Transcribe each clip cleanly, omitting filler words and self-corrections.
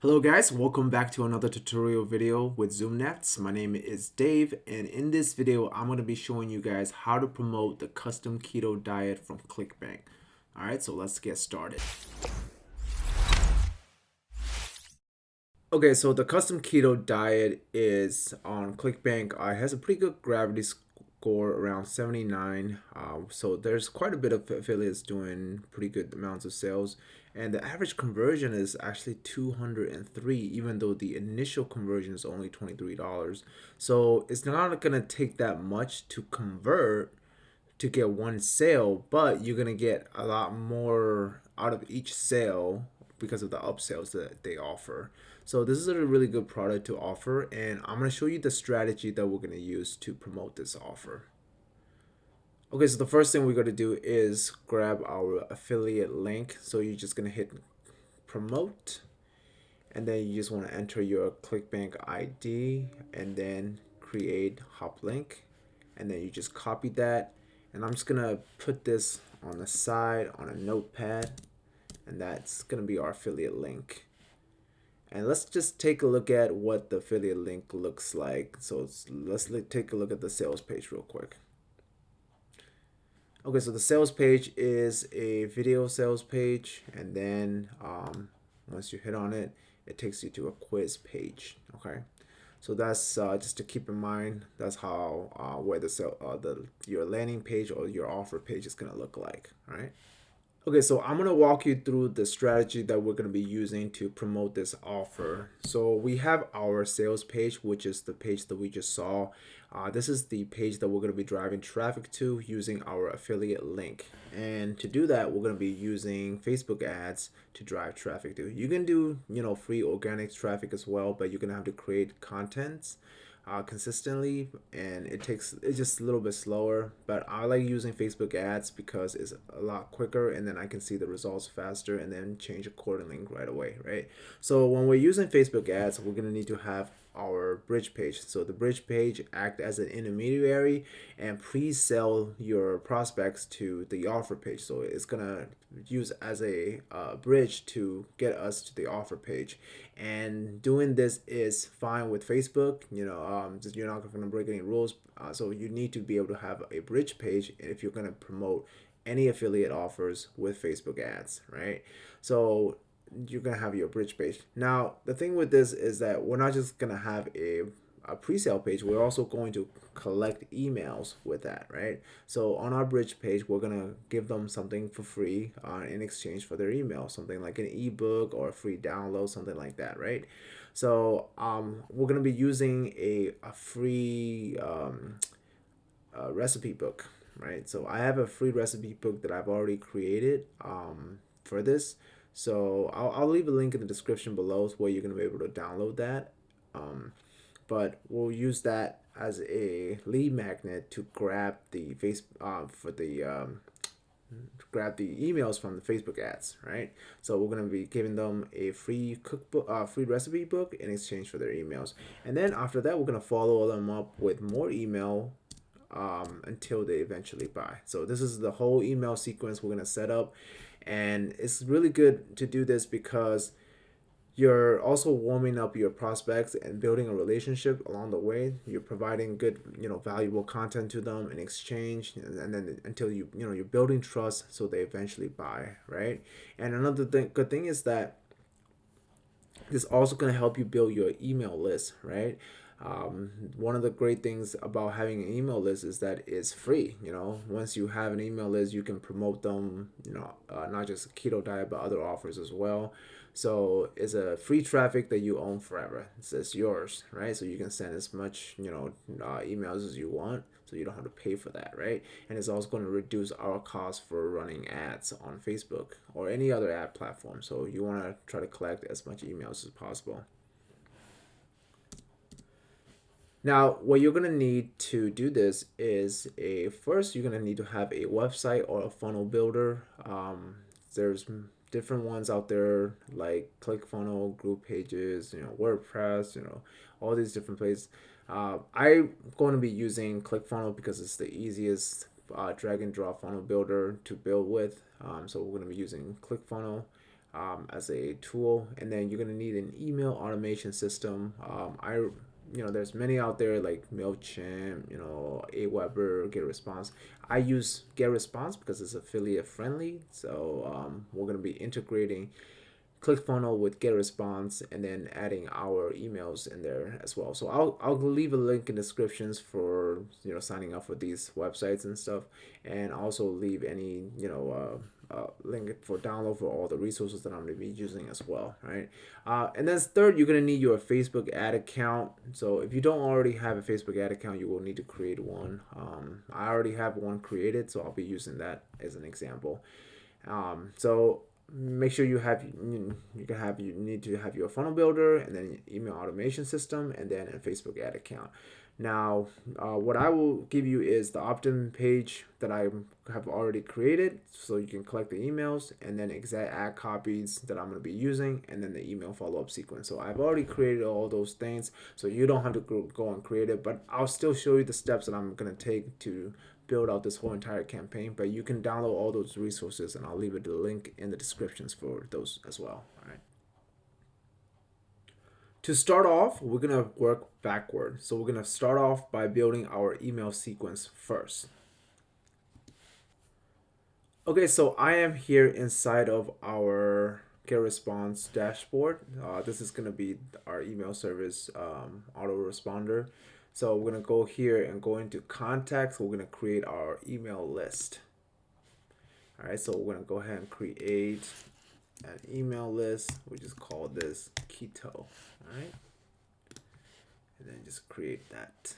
Hello guys, welcome back to another tutorial video with ZoomNets. My name is Dave, and in this video I'm going to be showing you guys how to promote the custom keto diet from Clickbank. Alright, so let's get started. Okay, so the custom keto diet is on Clickbank. It has a pretty good gravity score around 79. So there's quite a bit of affiliates doing pretty good amounts of sales. And the average conversion is actually 203, even though the initial conversion is only $23. So it's not going to take that much to convert to get one sale, but you're going to get a lot more out of each sale because of the upsells that they offer. So this is a really good product to offer, and I'm going to show you the strategy that we're going to use to promote this offer. Okay, so the first thing we're going to do is grab our affiliate link. So you're just going to hit promote, and then you just want to enter your Clickbank ID and then create hop link, and then you just copy that, and I'm just going to put this on the side on a notepad, and that's going to be our affiliate link. And let's just take a look at what the affiliate link looks like. So let's take a look at the sales page real quick. Okay, so the sales page is a video sales page, and then once you hit on it, it takes you to a quiz page. Okay, so that's just to keep in mind. That's how where your landing page or your offer page is gonna look like. All right. Okay, so I'm going to walk you through the strategy that we're going to be using to promote this offer. So we have our sales page, which is the page that we just saw. This is the page that we're going to be driving traffic to using our affiliate link. And to do that, we're going to be using Facebook ads to drive traffic to. You can do, free organic traffic as well, but you're going to have to create contents consistently, and it's just a little bit slower, but I like using Facebook ads because it's a lot quicker, and then I can see the results faster and then change accordingly right away, right? So when we're using Facebook ads, we're going to need to have our bridge page. So the bridge page act as an intermediary and pre-sell your prospects to the offer page. So it's gonna use as a bridge to get us to the offer page. And doing this is fine with Facebook. You're not gonna break any rules. So you need to be able to have a bridge page if you're gonna promote any affiliate offers with Facebook ads, right? So you're gonna have your bridge page. Now the thing with this is that we're not just gonna have a pre-sale page, we're also going to collect emails with that, right? So on our bridge page, we're gonna give them something for free in exchange for their email, something like an ebook or a free download, something like that, right? So we're gonna be using a free recipe book, right? So I have a free recipe book that I've already created for this. So I'll leave a link in the description below where you're going to be able to download that. But we'll use that as a lead magnet to grab the grab the emails from the Facebook ads, right? So we're gonna be giving them a free cookbook, free recipe book in exchange for their emails, and then after that, we're gonna follow them up with more email until they eventually buy. So this is the whole email sequence we're gonna set up, and it's really good to do this because you're also warming up your prospects and building a relationship along the way. You're providing good, valuable content to them in exchange, and then until you're building trust, so they eventually buy, right? And another good thing is that this is also going to help you build your email list, right? One of the great things about having an email list is that it's free. Once you have an email list, you can promote them, not just keto diet, but other offers as well. So it's a free traffic that you own forever. It's yours, right? So you can send as much, emails as you want. So you don't have to pay for that, right? And it's also going to reduce our cost for running ads on Facebook or any other ad platform. So you want to try to collect as much emails as possible. Now, what you're gonna need to do this is first you're gonna need to have a website or a funnel builder. There's different ones out there like Clickfunnel, group pages, WordPress, all these different places. I'm going to be using Clickfunnel because it's the easiest drag and drop funnel builder to build with. So we're going to be using Clickfunnel. as a tool. And then you're gonna need an email automation system. There's many out there like MailChimp, Aweber, GetResponse. I use GetResponse because it's affiliate friendly. So we're gonna be integrating Clickfunnel with GetResponse and then adding our emails in there as well. So I'll leave a link in descriptions for signing up for these websites and stuff, and also leave any link for download for all the resources that I'm going to be using as well, right? And then third, you're going to need your Facebook ad account. So if you don't already have a Facebook ad account, you will need to create one. I already have one created, so I'll be using that as an example. So make sure you need to have your funnel builder, and then email automation system, and then a Facebook ad account. Now, what I will give you is the opt-in page that I have already created, so you can collect the emails, and then exact ad copies that I'm going to be using, and then the email follow-up sequence. So I've already created all those things, so you don't have to go and create it, but I'll still show you the steps that I'm going to take to build out this whole entire campaign. But you can download all those resources, and I'll leave the link in the descriptions for those as well. All right. To start off, we're going to work backward. So we're going to start off by building our email sequence first. Okay, so I am here inside of our GetResponse dashboard. This is going to be our email service autoresponder. So we're going to go here and go into contacts. We're going to create our email list. All right, so we're going to go ahead and create an email list. We just call this Keto. All right, and then just create that.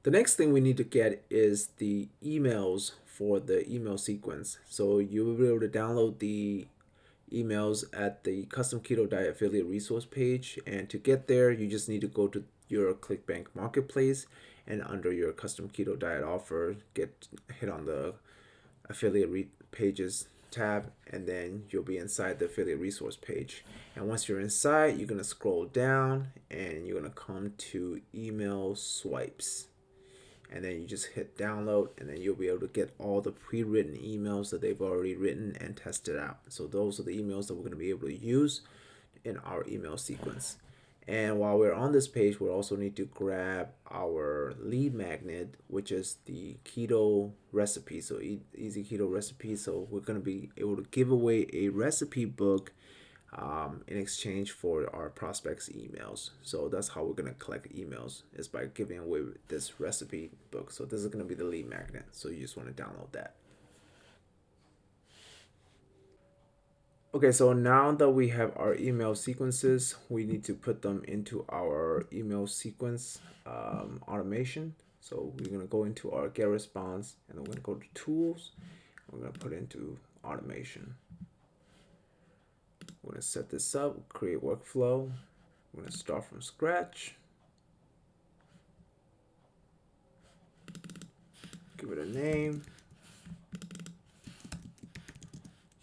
The next thing we need to get is the emails for the email sequence. So you will be able to download the emails at the Custom Keto Diet affiliate resource page, and to get there you just need to go to your Clickbank marketplace, and under your Custom Keto Diet offer, hit on the affiliate pages tab, and then you'll be inside the affiliate resource page. And once you're inside, you're going to scroll down and you're going to come to email swipes, and then you just hit download, and then you'll be able to get all the pre-written emails that they've already written and tested out. So those are the emails that we're going to be able to use in our email sequence. And while we're on this page, we also need to grab our lead magnet, which is the keto recipe. So easy keto recipe. So we're going to be able to give away a recipe book in exchange for our prospects' emails. So that's how we're going to collect emails, is by giving away this recipe book. So this is going to be the lead magnet. So you just want to download that. Okay, so now that we have our email sequences, we need to put them into our email sequence automation. So we're going to go into our GetResponse, and we're going to go to Tools. We're going to put into Automation. We're going to set this up, create workflow. We're going to start from scratch. Give it a name.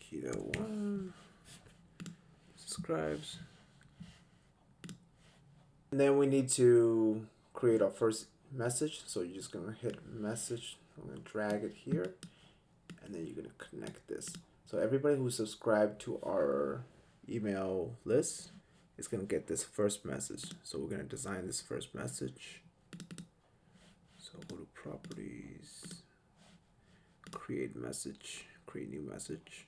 Keto 1. Subscribes. And then we need to create our first message. So you're just going to hit message. I'm going to drag it here. And then you're going to connect this. So everybody who subscribed to our email list is going to get this first message. So we're going to design this first message. So go to properties, create message, create new message.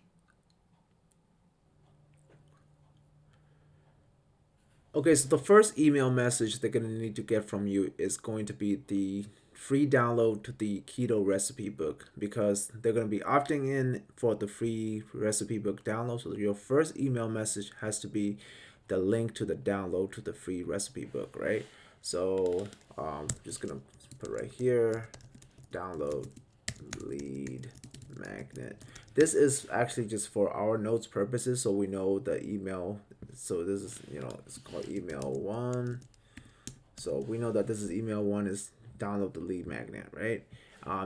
Okay, so the first email message they're going to need to get from you is going to be the free download to the keto recipe book, because they're going to be opting in for the free recipe book download. So your first email message has to be the link to the download to the free recipe book, right? So just going to put right here, download lead magnet. This is actually just for our notes purposes, so we know the email. So this is, it's called email 1. So we know that this is email 1 is download the lead magnet, right?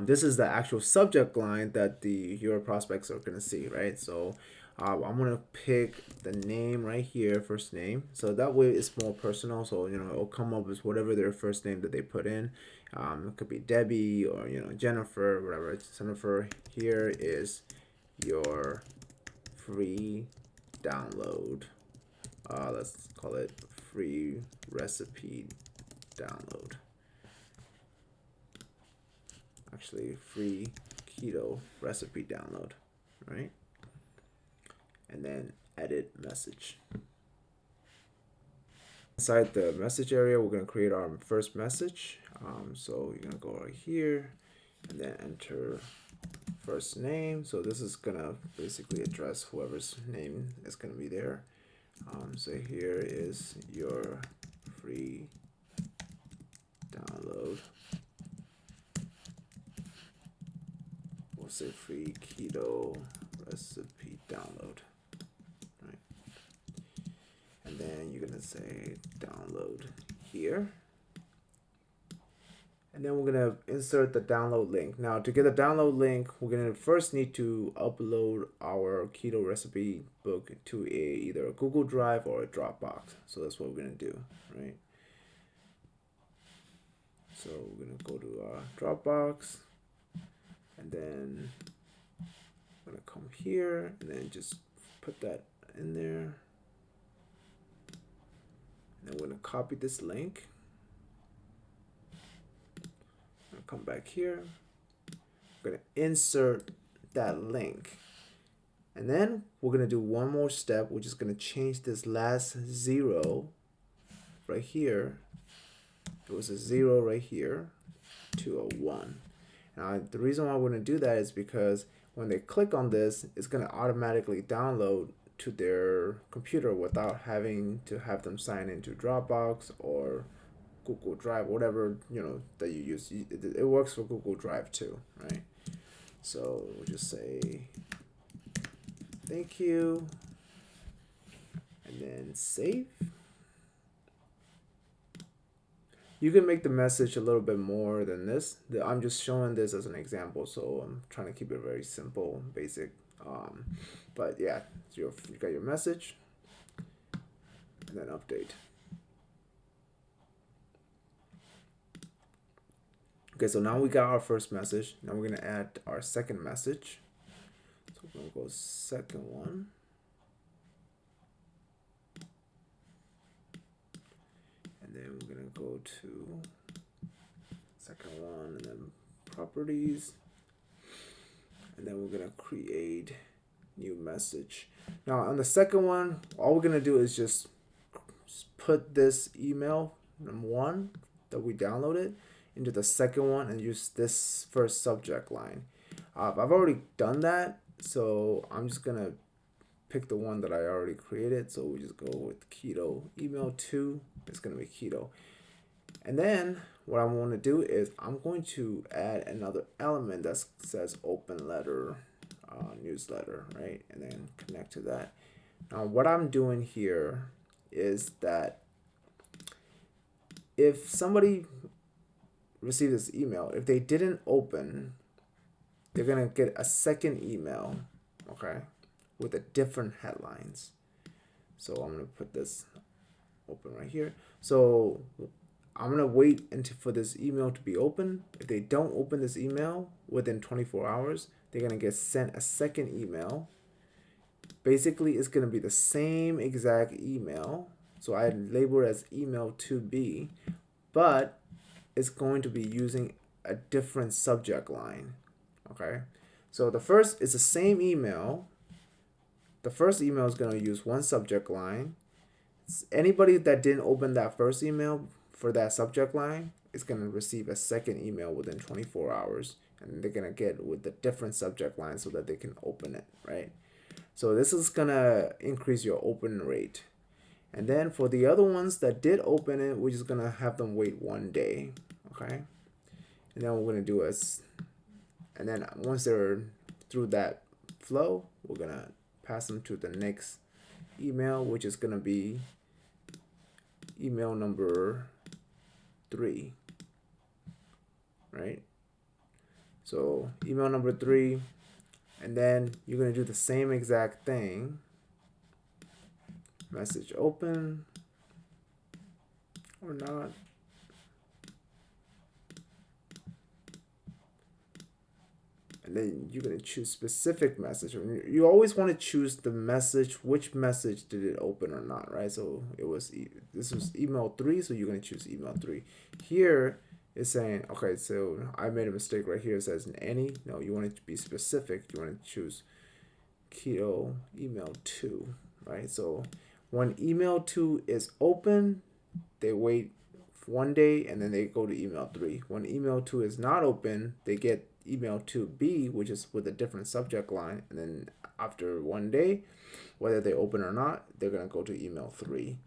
This is the actual subject line that your prospects are going to see, right? So I'm going to pick the name right here, first name. So that way it's more personal. So, it'll come up as whatever their first name that they put in. It could be Debbie or, Jennifer, whatever. Jennifer here is your free download. Let's call it free recipe download. Actually, free keto recipe download, right? And then edit message. Inside the message area, we're going to create our first message. So you're going to go right here and then enter first name. So this is going to basically address whoever's name is going to be there. So here is your free download. We'll say free keto recipe download. Right. And then you're going to say download here. And then we're going to insert the download link. Now, to get the download link, we're going to first need to upload our keto recipe book to either a Google Drive or a Dropbox. So that's what we're going to do, right? So we're going to go to our Dropbox. And then I'm going to come here and then just put that in there. And then we're going to copy this link. Come back here. We're going to insert that link. And then we're going to do one more step, which is going to change this last 0 right here. It was a 0 right here to a 1. Now, the reason why we're going to do that is because when they click on this, it's going to automatically download to their computer without having to have them sign into Dropbox or Google Drive, whatever, that you use. It works for Google Drive too, right? So we'll just say thank you and then save. You can make the message a little bit more than this. I'm just showing this as an example, so I'm trying to keep it very simple, basic. But yeah, you got your message and then update. Okay, so now we got our first message. Now we're going to add our second message. So we're going to go second one. And then we're going to go to second one and then properties. And then we're going to create new message. Now on the second one, all we're going to do is just put this email, number 1, that we downloaded, into the second one and use this first subject line. I've already done that, so I'm just gonna pick the one that I already created. So we just go with keto. Email 2 is gonna be keto. And then what I want to do is I'm going to add another element that says open letter newsletter, right? And then connect to that. Now what I'm doing here is that if somebody receive this email, if they didn't open, they're gonna get a second email, okay, with a different headlines. So I'm gonna put this open right here. So I'm gonna wait for this email to be open. If they don't open this email within 24 hours, they're gonna get sent a second email. Basically, it's gonna be the same exact email. So I label it as email 2B, but it's going to be using a different subject line. Okay, so the first is the same email. The first email is going to use one subject line. Anybody that didn't open that first email for that subject line is going to receive a second email within 24 hours, and they're going to get with the different subject line so that they can open it, right? So this is going to increase your open rate. And then for the other ones that did open it, we're just gonna have them wait 1 day, okay? And then what we're gonna do is, and then once they're through that flow, we're gonna pass them to the next email, which is gonna be email number 3, right? So email number 3, and then you're gonna do the same exact thing. Message open or not. and then you're going to choose specific message. You always want to choose the message, which message did it open or not, right? So this was email 3, so you're going to choose email 3. Here it's saying, okay, so I made a mistake right here. It says any. No, you want it to be specific. You want to choose Keto email 2, right? So when email 2 is open, they wait 1 day and then they go to email 3. When email 2 is not open, they get email 2B, which is with a different subject line, and then after 1 day, whether they open or not, they're going to go to email 3.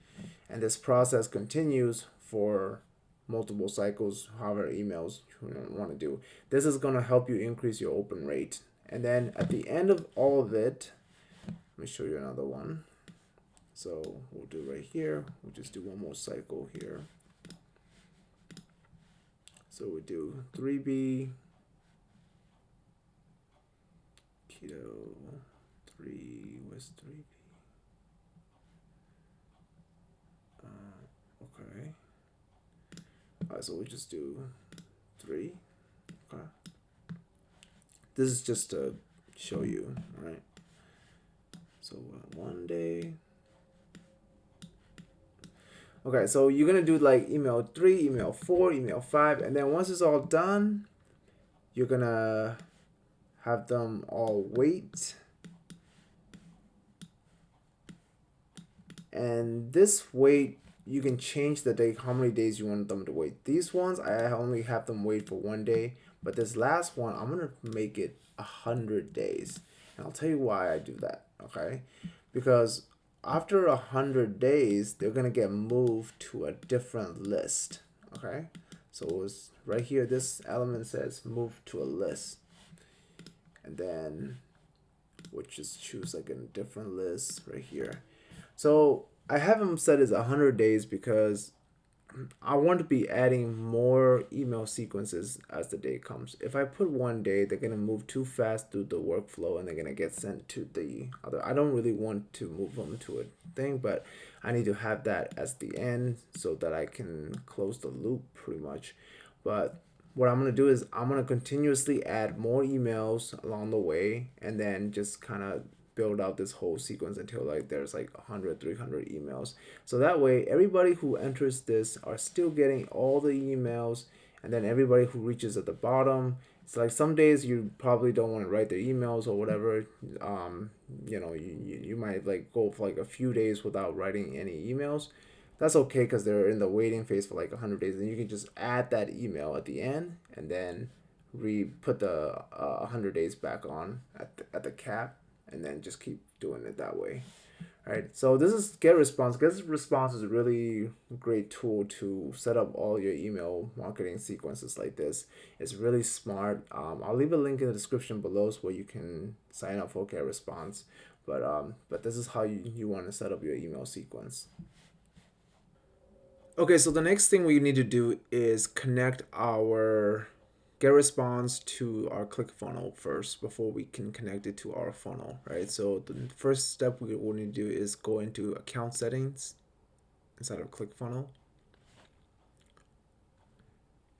And this process continues for multiple cycles, however emails you want to do. This is going to help you increase your open rate. And then at the end of all of it, let me show you another one. So we'll do right here. We'll just do one more cycle here. So we do 3B, Keto, 3, where's 3B? Okay. Alright, so we'll just do 3. Okay. This is just to show you, right? So 1 day. Okay, so you're gonna do like email 3, email 4, email 5, and then once it's all done, you're gonna have them all wait. And this wait, you can change the day, how many days you want them to wait. These ones, I only have them wait for 1 day, but this last one, I'm gonna make it 100 days. And I'll tell you why I do that, okay? Because after 100 days, they're gonna get moved to a different list, okay? So it's right here, this element says move to a list. And then we'll just choose like a different list right here. So I have them set as 100 days because I want to be adding more email sequences as the day comes. If I put 1 day, they're going to move too fast through the workflow and they're going to get sent to the other. I don't really want to move them to a thing, but I need to have that as the end so that I can close the loop pretty much. But what I'm going to do is I'm going to continuously add more emails along the way and then just kind of build out this whole sequence until like there's like 100 300 emails, so that way everybody who enters this are still getting all the emails, and then everybody who reaches at the bottom, it's like some days you probably don't want to write their emails or whatever. You might like go for like a few days without writing any emails. That's okay because they're in the waiting phase for like 100 days, and you can just add that email at the end and then put the 100 days back on at the cap, and then just keep doing it that way. Right. So this is GetResponse. GetResponse is a really great tool to set up all your email marketing sequences like this. It's really smart. I'll leave a link in the description below where you can sign up for GetResponse. But this is how you want to set up your email sequence. Okay, so the next thing we need to do is connect our GetResponse to our Clickfunnel first before we can connect it to our funnel, right? So the first step we will need to do is go into account settings inside of Clickfunnel.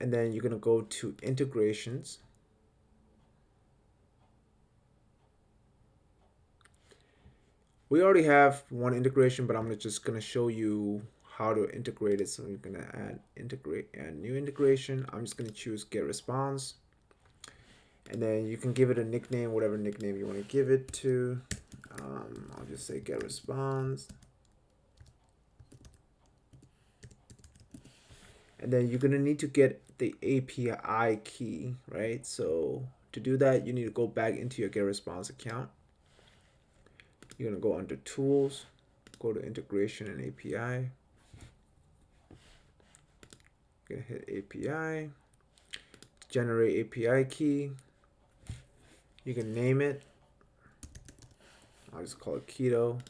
And then you're going to go to integrations. We already have one integration, but I'm just going to show you how to integrate it. So you're going to add new integration. I'm just going to choose GetResponse. And then you can give it a nickname, whatever nickname you want to give it to. I'll just say GetResponse. And then you're going to need to get the API key, right? So to do that, you need to go back into your GetResponse account. You're going to go under Tools, go to Integration and API. You're going to hit API, generate API key. You can name it. I'll just call it Keto.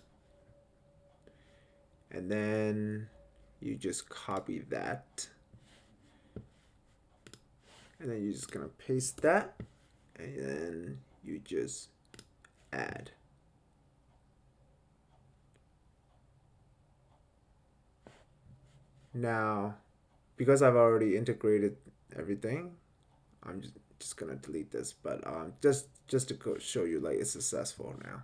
And then you just copy that. And then you're just going to paste that. And then you just add. Now, because I've already integrated everything, I'm just just gonna delete this, but just to show you like it's successful now.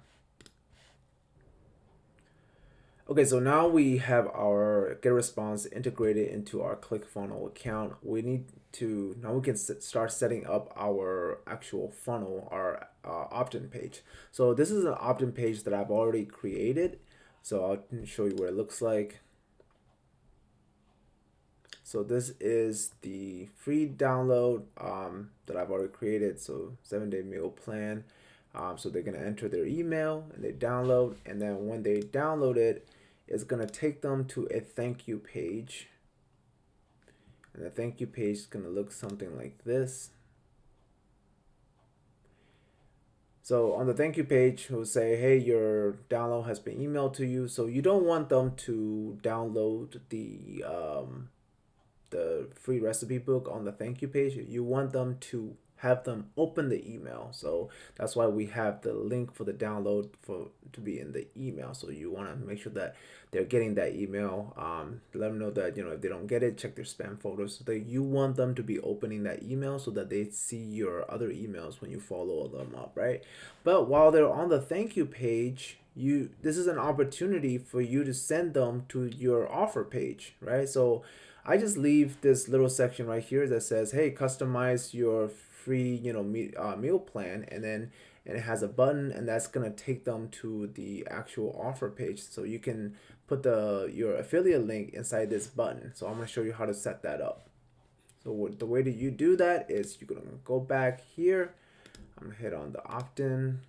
Okay, so now we have our get response integrated into our ClickFunnel account. We need to now we can start setting up our actual funnel, our opt-in page. So this is an opt-in page that I've already created. So I'll show you what it looks like. So this is the free download that I've already created. So 7-day meal plan. So they're gonna enter their email and they download, and then when they download it, it's gonna take them to a thank you page. And the thank you page is gonna look something like this. So on the thank you page, it will say, hey, your download has been emailed to you. So you don't want them to download the free recipe book on the thank you page. You want them to have them open the email. So that's why we have the link for the download to be in the email. So you want to make sure that they're getting that email. Let them know that, if they don't get it, check their spam folders. So that you want them to be opening that email so that they see your other emails when you follow them up, right? But while they're on the thank you page, this is an opportunity for you to send them to your offer page, right? So I just leave this little section right here that says, hey, customize your free, meal plan, and it has a button, and that's gonna take them to the actual offer page. So you can put your affiliate link inside this button. So I'm gonna show you how to set that up. So the way that you do that is you're gonna go back here. I'm gonna hit on the opt-in.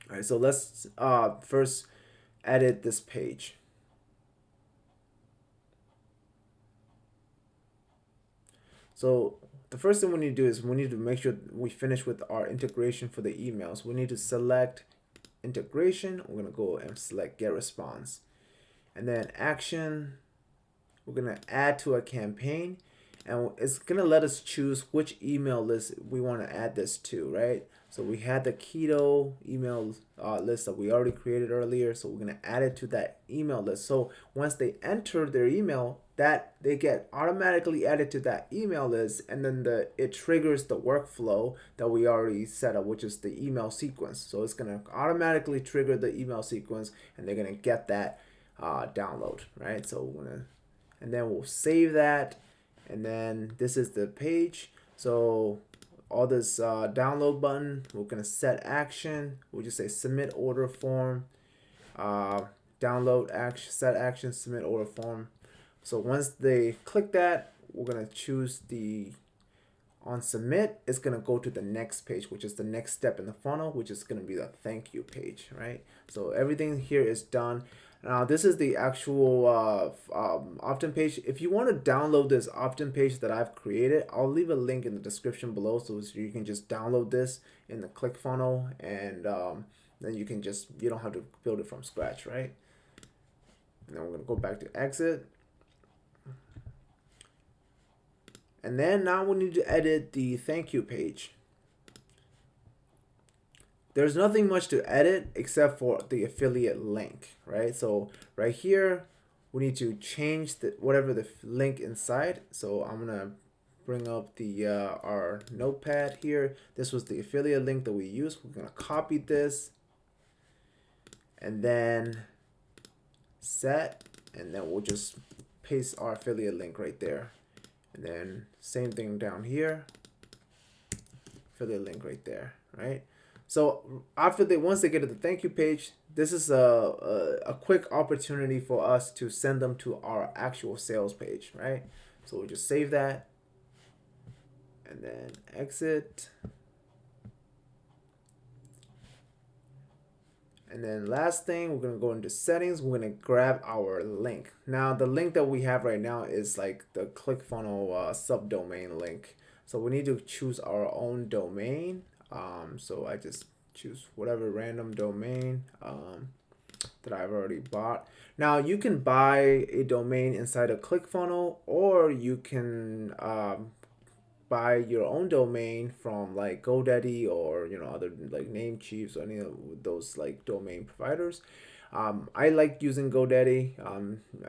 All right, so let's first edit this page. So the first thing we need to do is we need to make sure we finish with our integration for the emails. We need to select integration. We're going to go and select get response. And then action, we're going to add to a campaign. And it's going to let us choose which email list we want to add this to, right? So we had the Keto email list that we already created earlier. So we're going to add it to that email list. So once they enter their email, that they get automatically added to that email list, and then it triggers the workflow that we already set up, which is the email sequence. So it's going to automatically trigger the email sequence, and they're going to get that download, right? So and then we'll save that. And then this is the page. So all this download button, we're gonna set action. We'll just say submit order form, download action, set action, submit order form. So once they click that, we're gonna choose on submit. It's gonna go to the next page, which is the next step in the funnel, which is gonna be the thank you page, right? So everything here is done. Now this is the actual opt-in page. If you want to download this opt-in page that I've created, I'll leave a link in the description below, so you can just download this in the ClickFunnel, and then you don't have to build it from scratch, right? And then we're gonna go back to exit. And then now we need to edit the thank you page. There's nothing much to edit except for the affiliate link, right? So right here, we need to change whatever the link inside. So I'm gonna bring up our notepad here. This was the affiliate link that we used. We're gonna copy this, and then set, and then we'll just paste our affiliate link right there. And then same thing down here, affiliate link right there, right? So once they get to the thank you page, this is a quick opportunity for us to send them to our actual sales page, right? So we'll just save that and then exit. And then last thing, we're gonna go into settings. We're gonna grab our link. Now the link that we have right now is like the ClickFunnel subdomain link. So we need to choose our own domain. So I just choose whatever random domain that I've already bought. Now you can buy a domain inside a ClickFunnel, or you can buy your own domain from like GoDaddy or other like Namecheap or any of those like domain providers. I like using GoDaddy,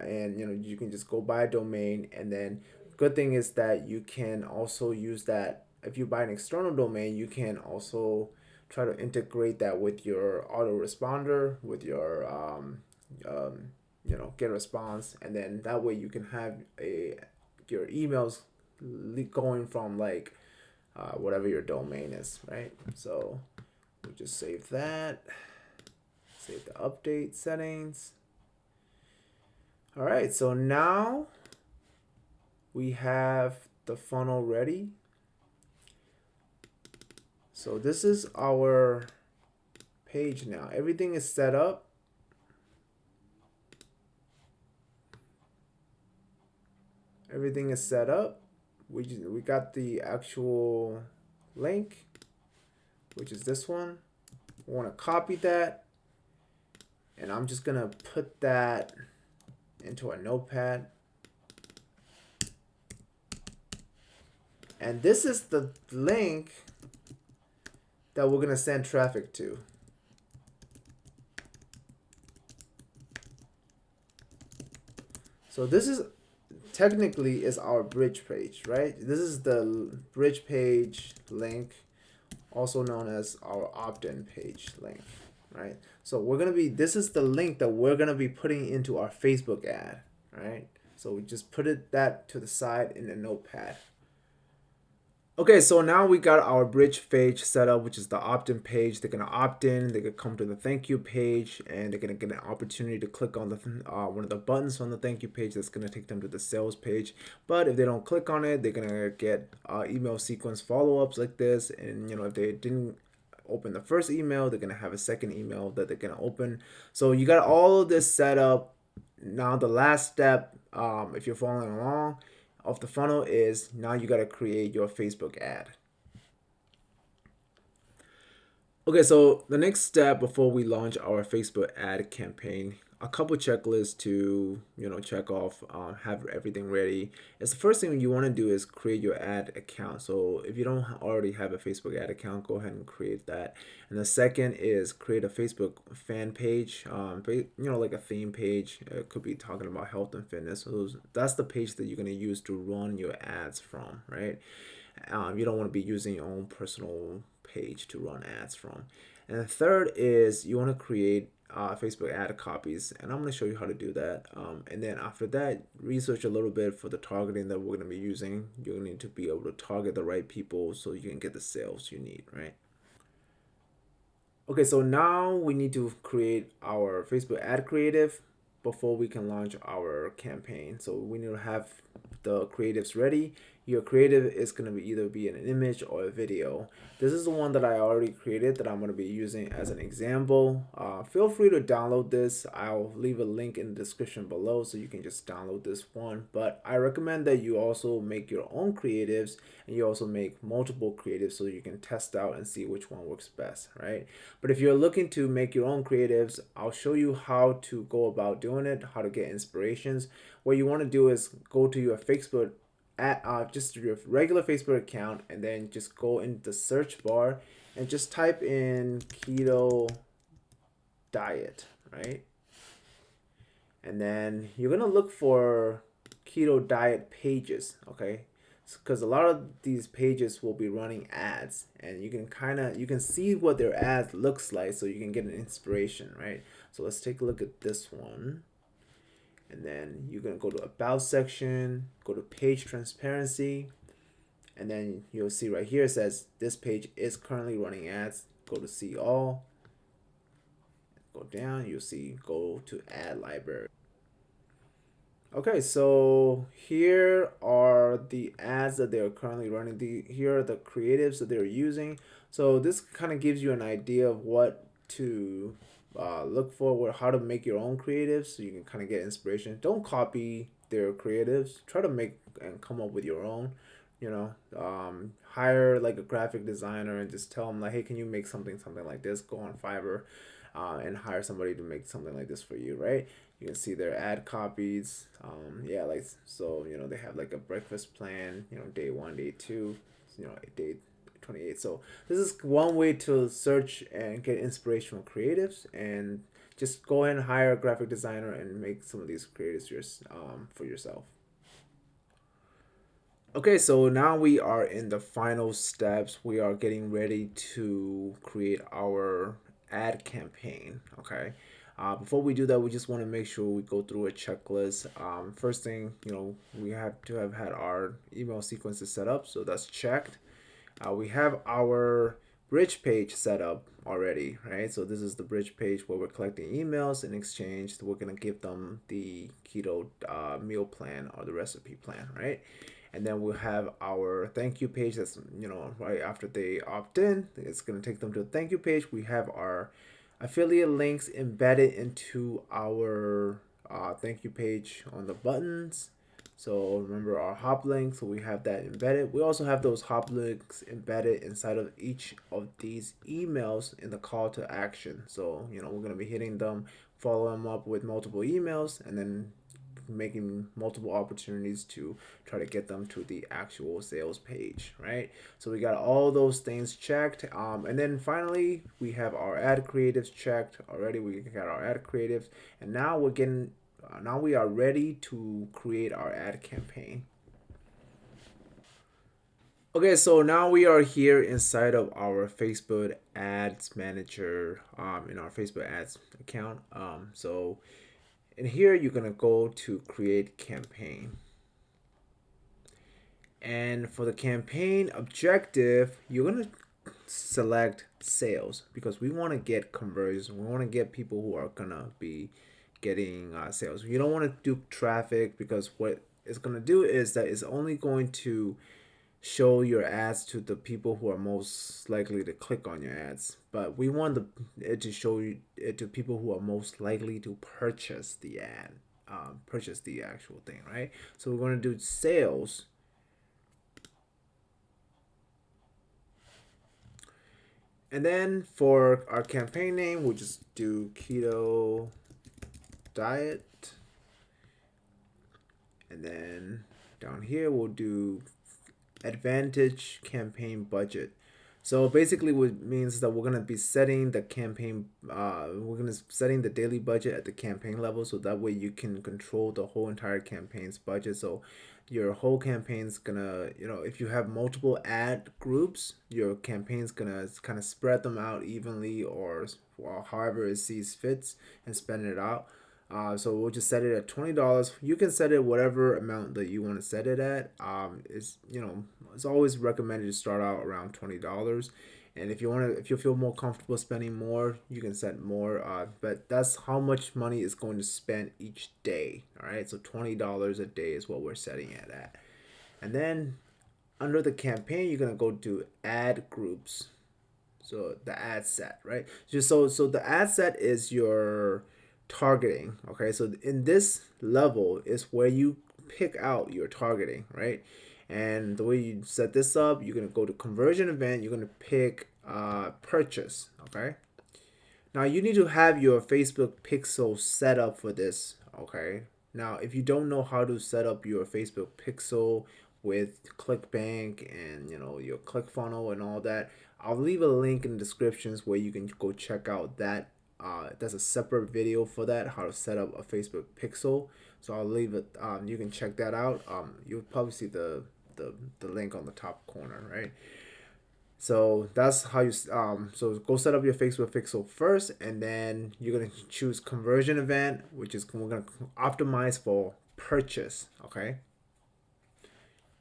and you can just go buy a domain and then good thing is that you can also use that. If you buy an external domain, you can also try to integrate that with your autoresponder, with your get response, and then that way you can have your emails going from like whatever your domain is, right? So we just save that, save the update settings. All right, so now we have the funnel ready. So this is our page now. Everything is set up. Everything is set up. We got the actual link, which is this one. We want to copy that, and I'm just gonna put that into a notepad. And this is the link that we're gonna send traffic to. So this is technically is our bridge page, right? This is the bridge page link, also known as our opt-in page link, right? So we're gonna be, this is the link that we're gonna be putting into our Facebook ad, right? So we just put that to the side in the notepad. Okay, so now we got our bridge page set up, which is the opt-in page. They're gonna opt in, they could come to the thank you page, and they're gonna get an opportunity to click on the one of the buttons on the thank you page that's gonna take them to the sales page. But if they don't click on it, they're gonna get email sequence follow-ups like this, and if they didn't open the first email, they're gonna have a second email that they're gonna open. So you got all of this set up. Now the last step, if you're following along, of the funnel is now you got to create your Facebook ad. Okay, so the next step before we launch our Facebook ad campaign, a couple checklists to check off, have everything ready. Is the first thing you want to do is create your ad account. So if you don't already have a Facebook ad account, go ahead and create that. And the second is create a Facebook fan page, like a theme page. It could be talking about health and fitness. So that's the page that you're going to use to run your ads from, right? You don't want to be using your own personal page to run ads from. And the third is you want to create Facebook ad copies, and I'm going to show you how to do that. And then after that, research a little bit for the targeting that we're going to be using. You'll need to be able to target the right people so you can get the sales you need, right? Okay, so now we need to create our Facebook ad creative before we can launch our campaign. So we need to have the creatives ready. Your creative is going to either be an image or a video. This is the one that I already created that I'm going to be using as an example. Feel free to download this. I'll leave a link in the description below so you can just download this one. But I recommend that you also make your own creatives, and you also make multiple creatives so you can test out and see which one works best, right? But if you're looking to make your own creatives, I'll show you how to go about doing it, how to get inspirations. What you want to do is go to your Facebook just your regular Facebook account, and then just go into the search bar and just type in keto diet, right? And then you're gonna look for keto diet pages, okay? Because a lot of these pages will be running ads, and you can see what their ads looks like, so you can get an inspiration, right? So let's take a look at this one. And then you're going to go to about section, go to page transparency, and then you'll see right here it says this page is currently running ads. Go to see all, go down, you'll see go to ad library. Okay, so here are the ads that they're currently running. Here are the creatives that they're using. So this kind of gives you an idea of what to look for, how to make your own creatives, so you can kind of get inspiration. Don't copy their creatives. Try to make and come up with your own. Hire like a graphic designer and just tell them like, hey, can you make something like this? Go on Fiverr and hire somebody to make something like this for you, right? You can see their ad copies. They have like a breakfast plan. Day 1, day 2. Day 28. So this is one way to search and get inspirational creatives, and just go ahead and hire a graphic designer and make some of these creatives for yourself. Okay, so now we are in the final steps. We are getting ready to create our ad campaign. Okay. Before we do that, we just want to make sure we go through a checklist. First thing, we have to have had our email sequences set up, so that's checked. We have our bridge page set up already, right? So this is the bridge page where we're collecting emails. In exchange, we're gonna give them the keto meal plan or the recipe plan, right? And then we'll have our thank you page. That's right after they opt in, it's gonna take them to a thank you page. We have our affiliate links embedded into our thank you page on the buttons. So remember our hop links, so we have that embedded. We also have those hop links embedded inside of each of these emails in the call to action. So, we're going to be hitting them, follow them up with multiple emails, and then making multiple opportunities to try to get them to the actual sales page, right? So we got all those things checked. And then finally, we have our ad creatives checked already. We got our ad creatives, and now we are ready to create our ad campaign. Okay, so now we are here inside of our Facebook Ads Manager, in our Facebook Ads account. So in here, you're gonna go to Create Campaign, and for the campaign objective, you're gonna select sales because we want to get conversions. We want to get people who are gonna be getting sales. You don't want to do traffic because what it's gonna do is that it's only going to show your ads to the people who are most likely to click on your ads. But we want it to show it to people who are most likely to purchase the ad, purchase the actual thing, right? So we're going to do sales. And then for our campaign name, we'll just do keto diet. And then down here, we'll do advantage campaign budget. So basically what means that we're going to be setting the campaign, we're going to setting the daily budget at the campaign level, so that way you can control the whole entire campaign's budget. So your whole campaign's gonna, if you have multiple ad groups, your campaign's gonna kind of spread them out evenly, or however it sees fits, and spend it out. So we'll just set it at $20. You can set it whatever amount that you want to set it at. It's always recommended to start out around $20. And if you feel more comfortable spending more, you can set more. But that's how much money is going to spend each day. All right, so $20 a day is what we're setting it at. And then under the campaign, you're gonna go to ad groups. So the ad set, right? So the ad set is your targeting. Okay, so in this level is where you pick out your targeting, right? And the way you set this up, you're gonna go to conversion event. You're gonna pick purchase. Okay. Now you need to have your Facebook pixel set up for this. Okay. Now if you don't know how to set up your Facebook pixel with Clickbank and your Clickfunnel and all that, I'll leave a link in the descriptions where you can go check out that. There's a separate video for that, how to set up a Facebook pixel. So I'll leave it. You can check that out. You'll probably see the link on the top corner, right? So that's how you so go set up your Facebook pixel first, and then you're gonna choose conversion event, which is we're gonna optimize for purchase, okay?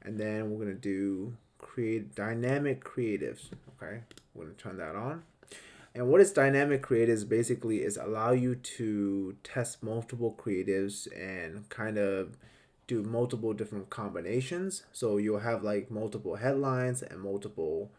And then we're gonna do create dynamic creatives, okay? We're gonna turn that on. And what is dynamic creatives basically is allow you to test multiple creatives and kind of do multiple different combinations. So you'll have like multiple headlines and multiple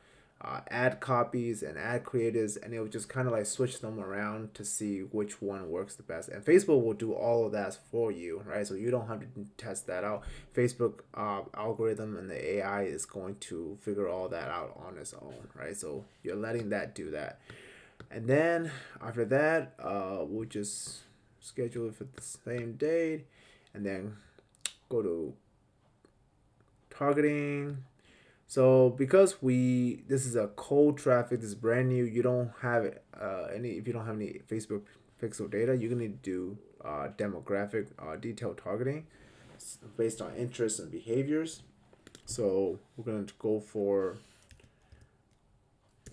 ad copies and ad creatives, and it'll just kind of like switch them around to see which one works the best. And Facebook will do all of that for you, right? So you don't have to test that out. Facebook algorithm and the AI is going to figure all that out on its own, right? So you're letting that do that. And then after that, we'll just schedule it for the same date, and then go to targeting. So because this is a cold traffic, this is brand new, you don't have if you don't have any Facebook pixel data, you're gonna need to do demographic detailed targeting based on interests and behaviors. So we're going to go for,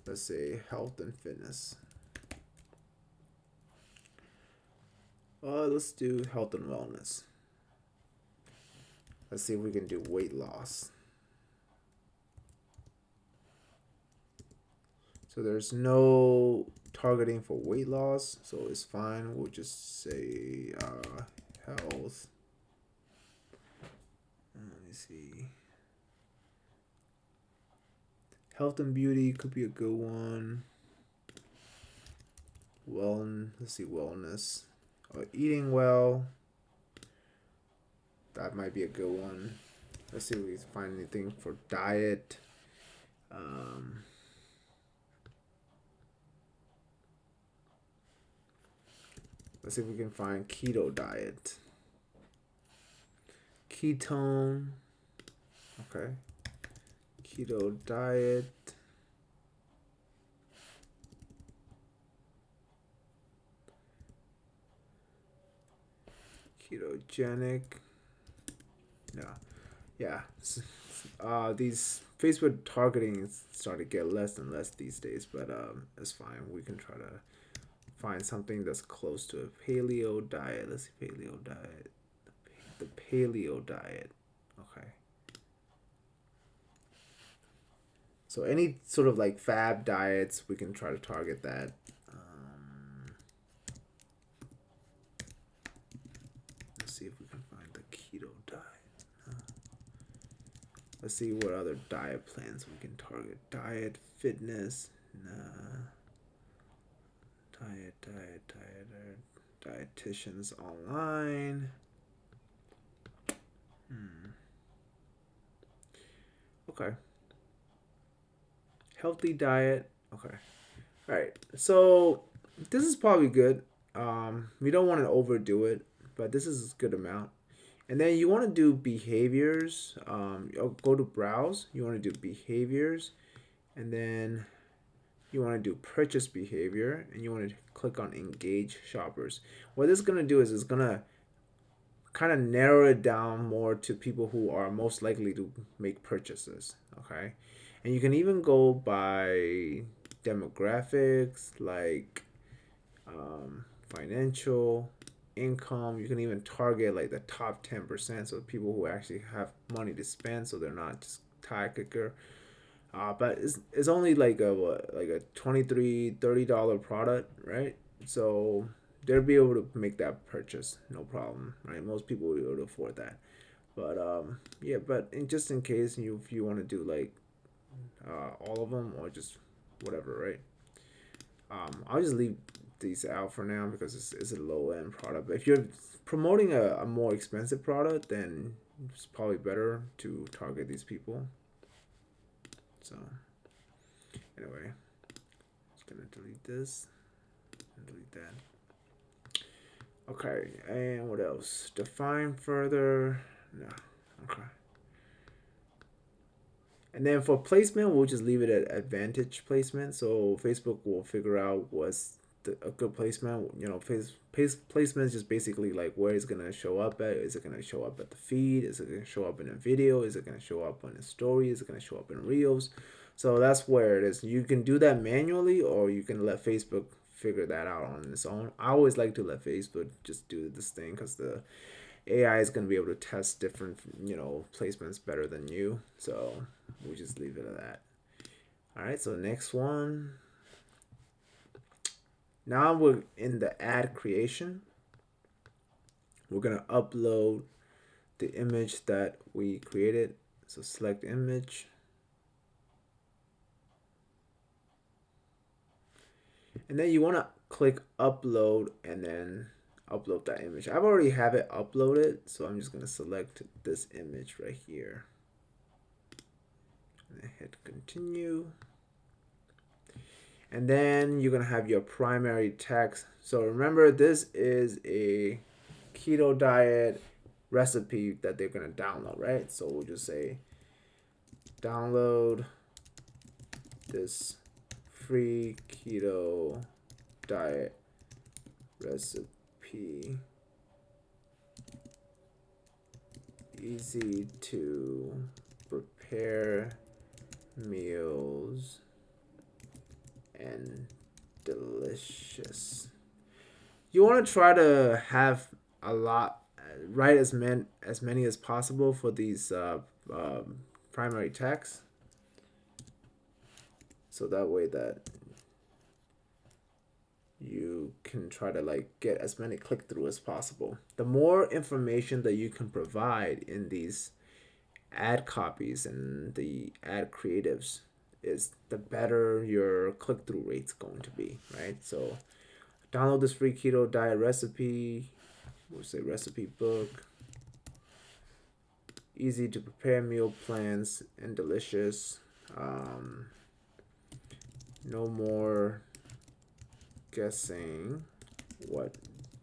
let's say, health and fitness. Let's do health and wellness. Let's see if we can do weight loss. So there's no targeting for weight loss, so it's fine. We'll just say health. Let me see. Health and beauty could be a good one. Let's see, wellness. Eating well. That might be a good one. Let's see if we can find anything for diet. Let's see if we can find keto diet. Ketone. Okay. Keto diet. Ketogenic. No. Yeah. These Facebook targeting is starting to get less and less these days, but it's fine. We can try to find something that's close to a paleo diet. Let's see, paleo diet. The paleo diet. Okay. So any sort of like fab diets, we can try to target that. Let's see if we can find the keto diet. Let's see what other diet plans we can target. Diet, fitness, nah. Dietitians online. Okay. Healthy diet. Okay. All right. So this is probably good. We don't want to overdo it, but this is a good amount. And then you want to do behaviors. You'll go to browse. You want to do behaviors, and then you want to do purchase behavior, and you want to click on engage shoppers. What this is going to do is it's going to kind of narrow it down more to people who are most likely to make purchases. Okay. And you can even go by demographics, like financial, income. You can even target like the top 10%, so people who actually have money to spend, so they're not just tire kicker. But it's only like a $23-$30 product, right? So they'll be able to make that purchase, no problem, right? Most people will be able to afford that. But yeah, but just in case if you want to do like all of them or just whatever, right? I'll just leave these out for now because it's a low end product. But if you're promoting a more expensive product, then it's probably better to target these people. So anyway, just gonna delete this and delete that. Okay, and what else? Define further. No. Okay. And then for placement, we'll just leave it at advantage placement. So Facebook will figure out what's a good placement. You know, placement is just basically like where it's gonna show up at. Is it gonna show up at the feed? Is it gonna show up in a video? Is it gonna show up on a story? Is it gonna show up in reels? So that's where it is. You can do that manually, or you can let Facebook figure that out on its own. I always like to let Facebook just do this thing because the AI is going to be able to test different, placements better than you. So we just leave it at that. All right. So next one. Now we're in the ad creation. We're going to upload the image that we created. So select image. And then you want to click upload and then upload that image. I've already have it uploaded, so I'm just going to select this image right here. And then hit continue. And then you're going to have your primary text. So remember, this is a keto diet recipe that they're going to download, right? So we'll just say download this free keto diet recipe, easy to prepare. prepare meals and delicious. You want to try to have a lot, write as many as possible for these primary text, so that way that you can try to like get as many click through as possible. The more information that you can provide in these ad copies and the ad creatives is the better your click through rate's going to be, right? So download this free keto diet recipe. We'll say recipe book. Easy to prepare meal plans and delicious. No more guessing what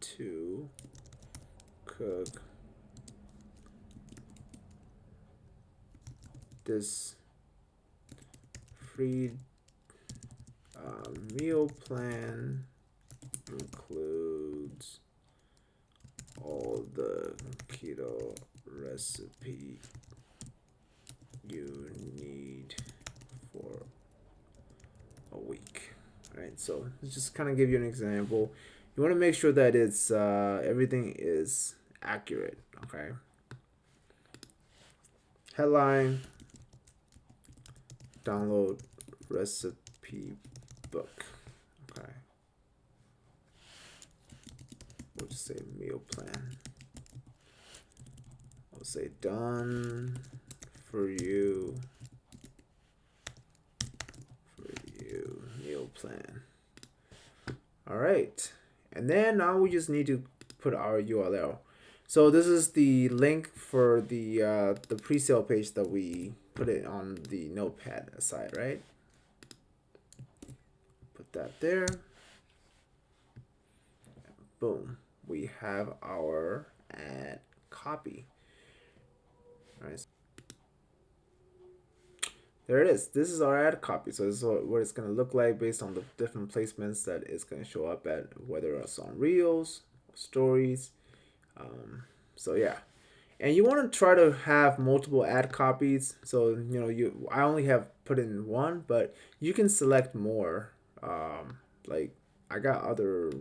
to cook. This free meal plan includes all the keto recipe you need for a week. Right, so let's just kind of give you an example. You want to make sure that it's everything is accurate. Okay. Headline: download recipe book. Okay. We'll just say meal plan. I'll say done for you. Meal plan. All right, and then now we just need to put our URL. So this is the link for the pre-sale page that we put it on the notepad aside, right? Put that there. Boom, we have our ad copy. All right. There it is. This is our ad copy. So this is what it's going to look like based on the different placements that it's going to show up at, whether it's on Reels, Stories. So yeah. And you want to try to have multiple ad copies. So, you know, I only have put in one, but you can select more. Like I got other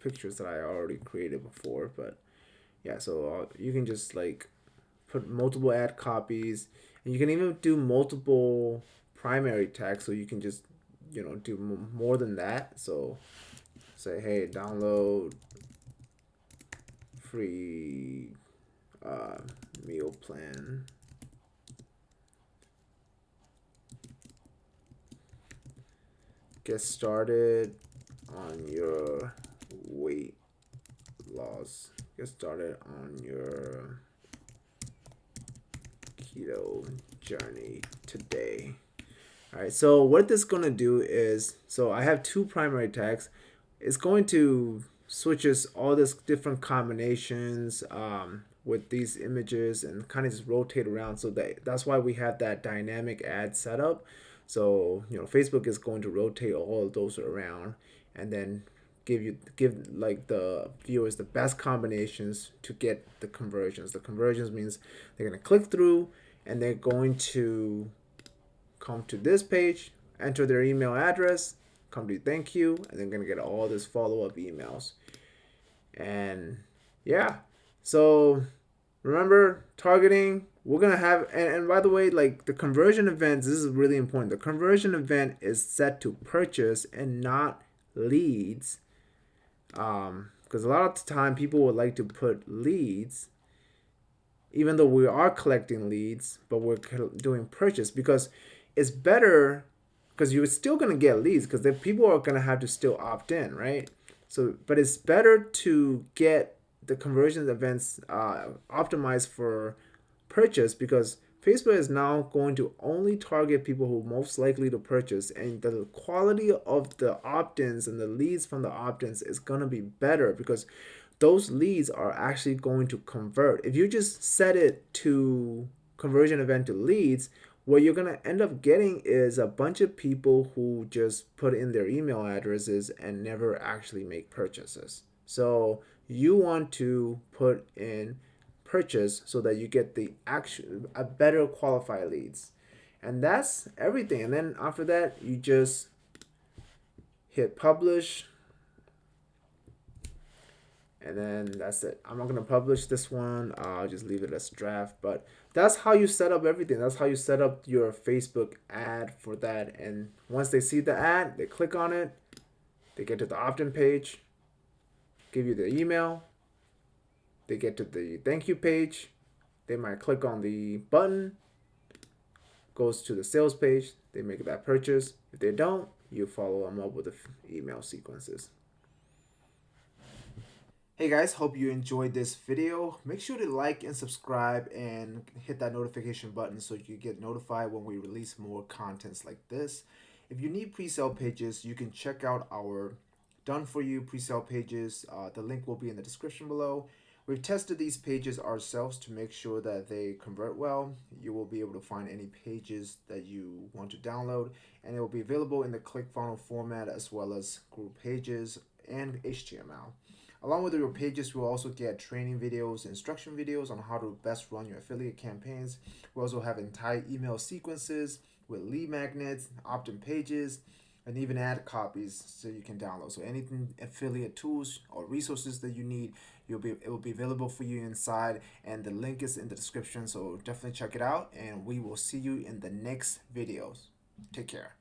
pictures that I already created before, but yeah, so you can just like put multiple ad copies, and you can even do multiple primary tags, so you can just, you know, do more than that. So say, hey, download free meal plan. Get started on your weight loss. Get started on your keto journey today. All right, so what this is going to do is, so I have two primary tags. It's going to switches all this different combinations with these images and kind of just rotate around. So that's why we have that dynamic ad setup. So, you know, Facebook is going to rotate all of those around and then give like the viewers the best combinations to get the conversions. The conversions means they're going to click through and they're going to come to this page, enter their email address, come to thank you, and they're going to get all this follow-up emails. And yeah, so remember targeting, we're going to have, and by the way, like the conversion events, this is really important. The conversion event is set to purchase and not leads. Because a lot of the time people would like to put leads, even though we are collecting leads, but we're doing purchase, because it's better, because you're still going to get leads, because the people are going to have to still opt in, right? So, but it's better to get the conversion events optimized for purchase, because Facebook is now going to only target people who are most likely to purchase, and the quality of the opt-ins and the leads from the opt-ins is going to be better, because those leads are actually going to convert. If you just set it to conversion event to leads, what you're going to end up getting is a bunch of people who just put in their email addresses and never actually make purchases. So you want to put in purchase so that you get the actual a better qualified leads. And that's everything. And then after that, you just hit publish, and then that's it. I'm not gonna publish this one. I'll just leave it as draft. But that's how you set up everything. That's how you set up your Facebook ad for that. And once they see the ad, they click on it, they get to the opt-in page, give you the email, they get to the thank you page, they might click on the button, goes to the sales page, they make that purchase. If they don't, you follow them up with the email sequences. Hey guys, hope you enjoyed this video. Make sure to like and subscribe and hit that notification button so you get notified when we release more contents like this. If you need pre-sale pages, you can check out our done for you pre-sale pages. The link will be in the description below. We've tested these pages ourselves to make sure that they convert well. You will be able to find any pages that you want to download, and it will be available in the Clickfunnel format as well as group pages and HTML. Along with your pages, we'll also get training videos, instruction videos on how to best run your affiliate campaigns. We also have entire email sequences with lead magnets, opt-in pages, and even ad copies so you can download. So anything affiliate tools or resources that you need, it will be available for you inside, and the link is in the description. So definitely check it out, and we will see you in the next videos. Take care.